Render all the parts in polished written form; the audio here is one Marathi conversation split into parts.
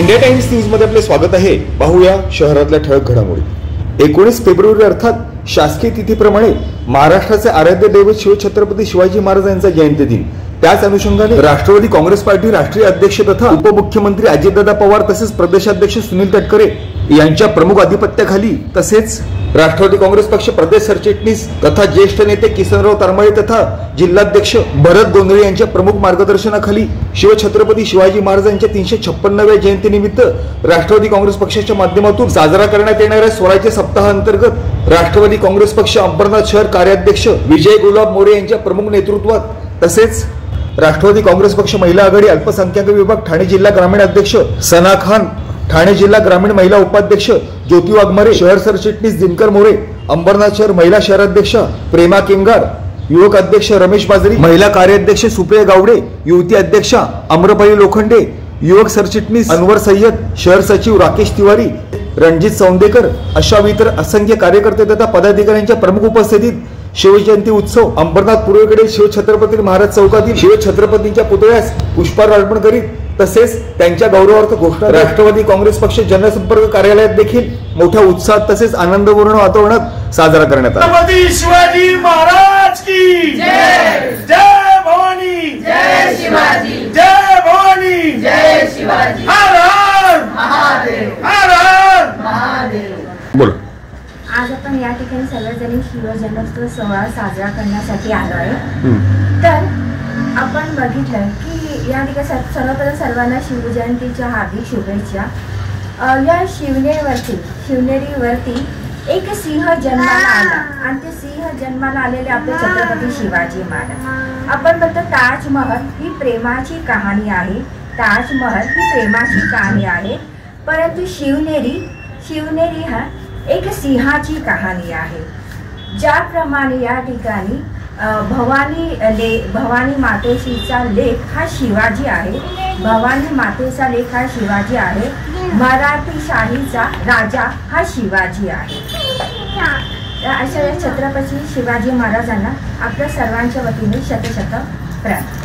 इंडिया टाइम्स न्यूज मध्ये आपले स्वागत आहे। पाहूया शहरातल्या ठळक घडामोडी। 19 फेब्रुवारी अर्थात शासकीय तिथीप्रमाणे महाराष्ट्राचे आराध्य दैवत शिवछत्रपती शिवाजी महाराज यांचा जयंती दिन। त्याच अनुषंगाने राष्ट्रवादी काँग्रेस पार्टी राष्ट्रीय अध्यक्ष तथा उपमुख्यमंत्री अजितदादा पवार तसेच प्रदेशाध्यक्ष सुनील तटकरे यांच्या प्रमुख अधिपत्याखाली तसेच राष्ट्रवादी काँग्रेस पक्ष प्रदेश सरचिटणीस तथा ज्येष्ठ नेते किसनराव तरमळे तथा जिल्हाध्यक्ष भरत गोंधळे यांच्या प्रमुख मार्गदर्शनाखाली शिवछत्रपती शिवाजी महाराजांच्या 356व्या जयंतीनिमित्त राष्ट्रवादी काँग्रेस पक्षाच्या माध्यमातून साजरा करण्यात येणाऱ्या स्वराज्य सप्ताहांतर्गत राष्ट्रवादी काँग्रेस पक्ष अंबरनाथ शहर कार्याध्यक्ष विजय गुलाब मोरे यांच्या प्रमुख नेतृत्वात तसेच राष्ट्रवादी काँग्रेस पक्ष महिला आघाडी अल्पसंख्याक विभाग ठाणे जिल्हा ग्रामीण अध्यक्ष सना खान, ठाणे जिल्हा ग्रामीण महिला उपाध्यक्ष ज्योती वाघमारे, शहर सरचिटणीस दिनकर मोरे, अंबरनाथ शहर महिला शहराध्यक्ष प्रेमा केंगार, युवक अध्यक्ष रमेश बाजरी, महिला कार्याध्यक्ष सुप्रिया गावडे, युवती अध्यक्ष अमरपाली लोखंडे, युवक सरचिटणीस अनवर सय्यद, शहर सचिव राकेश तिवारी, रणजित सौंदेकर अशा इतर असंख्य कार्यकर्ते तथा पदाधिकाऱ्यांच्या प्रमुख उपस्थितीत शिवजयंती उत्सव अंबरनाथ पूर्वेकडे शिवछत्रपती महाराज चौकातील शिवछत्रपतींच्या पुतळ्यास पुष्पहार अर्पण करीत तसेच त्यांच्या गौरवार्थ घोषणा राष्ट्रवादी काँग्रेस पक्ष जनसंपर्क कार्यालयात देखील मोठ्या उत्साहात तसेच आनंदपूर्ण वातावरणात साजरा करण्यात आला। छत्रपती शिवाजी महाराज की जय, जय भवानी, जय शिवाजी, जय भवानी, जय शिवाजी, हर हर महादेव, हर हर महादेव। बोल। आज आपण या ठिकाणी सर्वजण शिवजन्मोत्सव सोहळा साजरा करण्यासाठी आलो आहे। तर आपण बघितलं की या ठिकाणी सर्वप्रथम सर्वांना शिवजयंतीच्या हार्दिक शुभेच्छा। या शिवनेरीवरती एक सिंह जन्माला आला आणि ते सिंह जन्माला आलेले आपले छत्रपती शिवाजी महाराज। आपण बघतो ताजमहल ही प्रेमाची कहाणी आहे, ताजमहल ही प्रेमाची कहाणी आहे, परंतु शिवनेरी हा एक सिंहाची कहाणी आहे। ज्याप्रमाणे या ठिकाणी भवानी मातेचा लेख हा शिवाजी आहे, भवानी मातेचा लेख हा शिवाजी आहे, मराठी शाहीचा राजा हा शिवाजी आहे। अशा या छत्रपती शिवाजी महाराजांना आपल्या सर्वांच्या वतीने शतशत प्रणाम।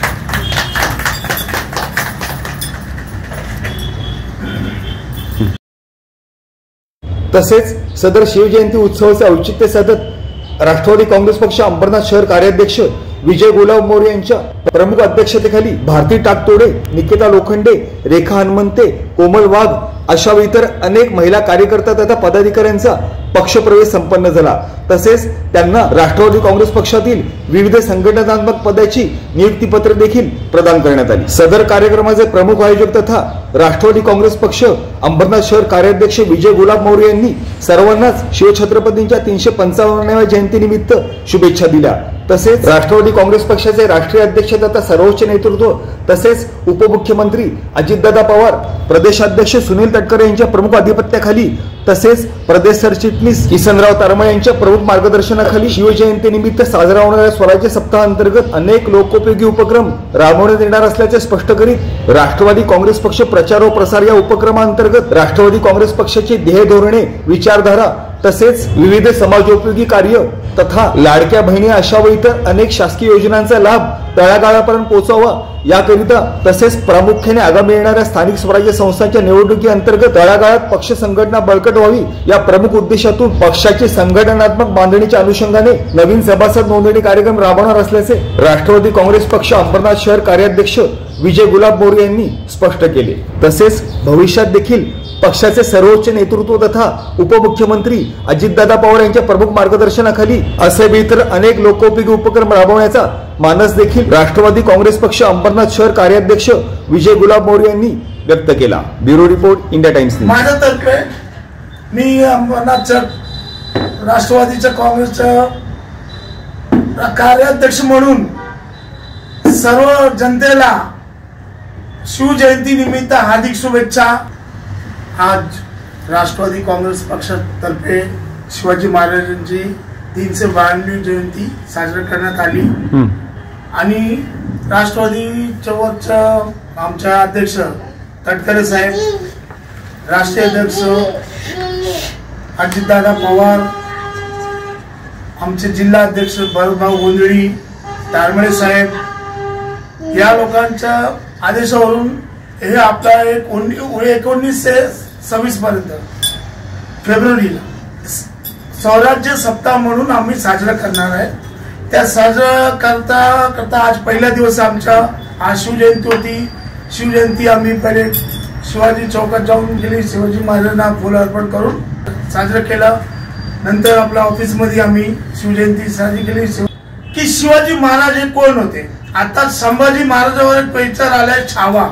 तसेच सदर शिवजयंती उत्सवाचे औचित्य साधत राष्ट्रवादी काँग्रेस पक्ष अंबरनाथ शहर कार्याध्यक्ष विजय गुलाब मोरे यांच्या प्रमुख अध्यक्षतेखाली भारती टाकतोडे, निकिता लोखंडे, रेखा हनुमंते, कोमल वाघ अशा इतर अनेक महिला कार्यकर्ता तथा पदाधिकाऱ्यांचा पक्षप्रवेश संपन्न झाला। तसेच त्यांना राष्ट्रवादी काँग्रेस पक्षातील विविध संघटनात्मक पदाची नियुक्तीपत्र देखील प्रदान करण्यात आली। सदर कार्यक्रमाचे प्रमुख आयोजक तथा राष्ट्रवादी काँग्रेस पक्ष अंबरनाथ शहर कार्याध्यक्ष विजय गुलाब मोरे यांनी सर्वांनाच शिवछत्रपतींच्या 355व्या जयंतीनिमित्त शुभेच्छा दिल्या। तसेच राष्ट्रवादी काँग्रेस पक्षाचे राष्ट्रीय अध्यक्ष तथा सर्वोच्च नेतृत्व तसेच उपमुख्यमंत्री अजितदादा पवार, प्रदेशाध्यक्ष सुनील तटकरे यांच्या प्रमुख अधिपत्याखाली तसेच प्रदेश सरचिटणीस किसनराव तरमळे यांच्या प्रमुख मार्गदर्शनाखाली शिवजयंतीनिमित्त साजरा होणाऱ्या स्वराज्य सप्ताहांतर्गत अनेक लोकोपयोगी उपक्रम राबवण्यात येणार असल्याचे स्पष्ट करीत राष्ट्रवादी काँग्रेस पक्ष प्रचार व प्रसार या उपक्रमांतर्गत राष्ट्रवादी काँग्रेस पक्षाची ध्येय धोरणे, विचारधारा तसेच विविध समाजोपयोगी कार्य तथा लाडक्या बहिणी अशा व इतर अनेक शासकीय योजनांचा लाभ तळागाळापर्यंत पोहोचावा याकरिता तसेच प्रामुख्याने आगामी येणाऱ्या स्थानिक स्वराज्य संस्थांच्या निवडणुकी अंतर्गत तळागाळात पक्ष संघटना बळकट व्हावी या प्रमुख उद्देशातून पक्षाची संघटनात्मक बांधणीच्या अनुषंगाने नवीन सभासद नोंदणी कार्यक्रम राबवणार असल्याचे राष्ट्रवादी काँग्रेस पक्ष अंबरनाथ शहर कार्याध्यक्ष विजय गुलाब मोरे यांनी स्पष्ट केले। तसेच भविष्यात देखील पक्षाचे सर्वोच्च नेतृत्व तथा उपमुख्यमंत्री अजितदादा पवार यांच्या प्रमुख मार्गदर्शनाखाली असे इतर अनेक लोकोपयोगी उपक्रम राबवण्याचा मानस देखील राष्ट्रवादी काँग्रेस पक्ष अंबरनाथ शहर कार्याध्यक्ष विजय गुलाब मोरे यांनी व्यक्त केला। Bureau report, India times. माझ्यातर्फे मी अंबरनाथ राष्ट्रवादीच्या काँग्रेसच्या कार्याध्यक्ष म्हणून सर्व जनतेला शिवजयंती निमित्त हार्दिक शुभेच्छा। आज राष्ट्रवादी काँग्रेस पक्षातर्फे शिवाजी महाराजांची 352वी जयंती साजरी करण्यात आली आणि राष्ट्रवादीच्या वरच्या आमच्या अध्यक्ष तटकरे साहेब, राष्ट्रीय अध्यक्ष अजितदादा पवार, आमचे जिल्हा अध्यक्ष भरतभाऊ गोंधळी, तारमळे साहेब या लोकांच्या आदेशावरून हे आपला 19 ते 26 पर्यंत फेब्रुवारीला स्वराज्य सप्ताह म्हणून आम्ही साजरा करणार आहे। त्या साजरा करता करता आज पहिला दिवस आमचा आज शिवजयंती होती। शिवजयंती आम्ही पहिले शिवाजी चौकात जाऊन गेली, शिवाजी महाराजांना फुल अर्पण करून साजरा केला। नंतर आपल्या ऑफिस मध्ये आम्ही शिवजयंती साजरी केली की शिवाजी महाराज हे कोण होते। आता संभाजी महाराजांवर एक पिक्चर आलाय छावा,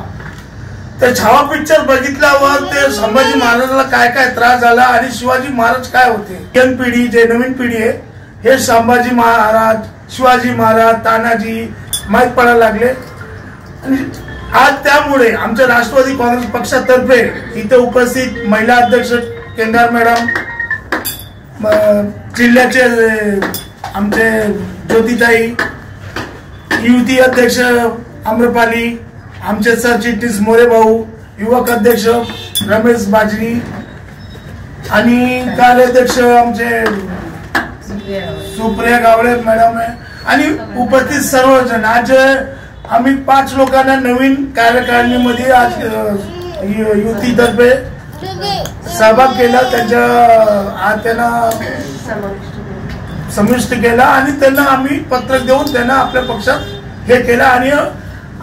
तर छावा पिक्चर बघितल्यावर ते संभाजी महाराजांना काय काय त्रास झाला आणि शिवाजी महाराज काय होते। यंग पिढी जे नवीन पिढी आहे हे संभाजी महाराज, शिवाजी महाराज, तानाजी माहीत पडायला लागले। आणि आज त्यामुळे आमच्या राष्ट्रवादी काँग्रेस पक्षातर्फे इथे उपस्थित महिला अध्यक्ष केंद्र मॅडम, जिल्ह्याचे आमचे ज्योतिताई, युवती अध्यक्ष आम्रपाली, आमचे सरचिटणीस मोरे भाऊ, युवक अध्यक्ष रमेश बाजरी आणि कार्याध्यक्ष आमचे सुप्रिया गावडे मॅडम आहे आणि उपस्थित सर्वजण। आज आम्ही 5 लोकांना नवीन कार्यकारिणीमध्ये आज युतीतर्फे सहभाग केला, त्यांना समाविष्ट केला आणि त्यांना आम्ही पत्रक देऊन त्यांना आपल्या पक्षात हे केलं। आणि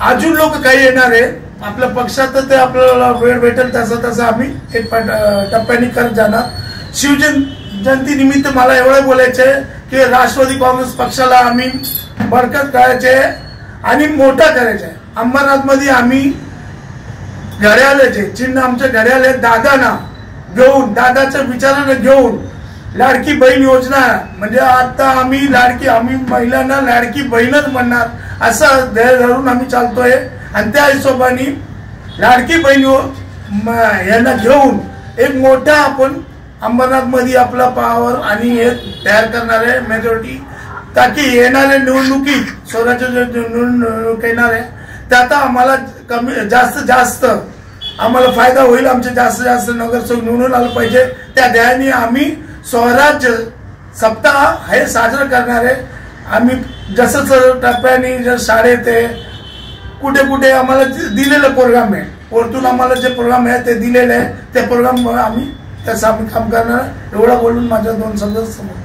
अजून लोक काही येणार आहे आपल्या पक्षात, ते आपल्याला वेळ भेटेल तसं आम्ही एक टप्प्याने करत जाणार। शिवजयंती निमित्त मला एवढं बोलायचंय की राष्ट्रवादी काँग्रेस पक्षाला आम्ही बळकट करायचे आणि मोठा करायचा आहे। अंबरनाथ मध्ये आम्ही घड्याळाचे चिन्ह, आमच्या घड्याळ दादांना घेऊन, दादाच्या विचाराने घेऊन लाडकी बहीण योजना, म्हणजे आता आम्ही महिलांना लाडकी बहीणच म्हणणार असं ध्येय धरून आम्ही चालतोय। आणि त्या हिशोबाने लाडकी बहीण यांना घेऊन एक मोठा आपण अंबरनाथ मध्ये आपला पावर आणि हे तयार करणार आहे मेजॉरिटी, ताकी येणाऱ्या निवडणुकीत स्वराज्य निवडणूक येणार आहे त्यात आम्हाला जास्त आम्हाला फायदा होईल। आमचे जास्त नगरसेवक निवडून आलं पाहिजे, त्या ध्येयाने आम्ही स्वराज्य सप्ताह हे साजरा करणार आहे। आम्ही जसं टप्प्याने जर शाळेत कुठे कुठे आम्हाला दिलेलं प्रोग्राम आहे, वरतून आम्हाला जे प्रोग्राम आहे ते दिलेले आहे, ते प्रोग्राम आम्ही त्याचं आम्ही काम करणार। एवढा बोलून माझ्या 2 शब्द समोर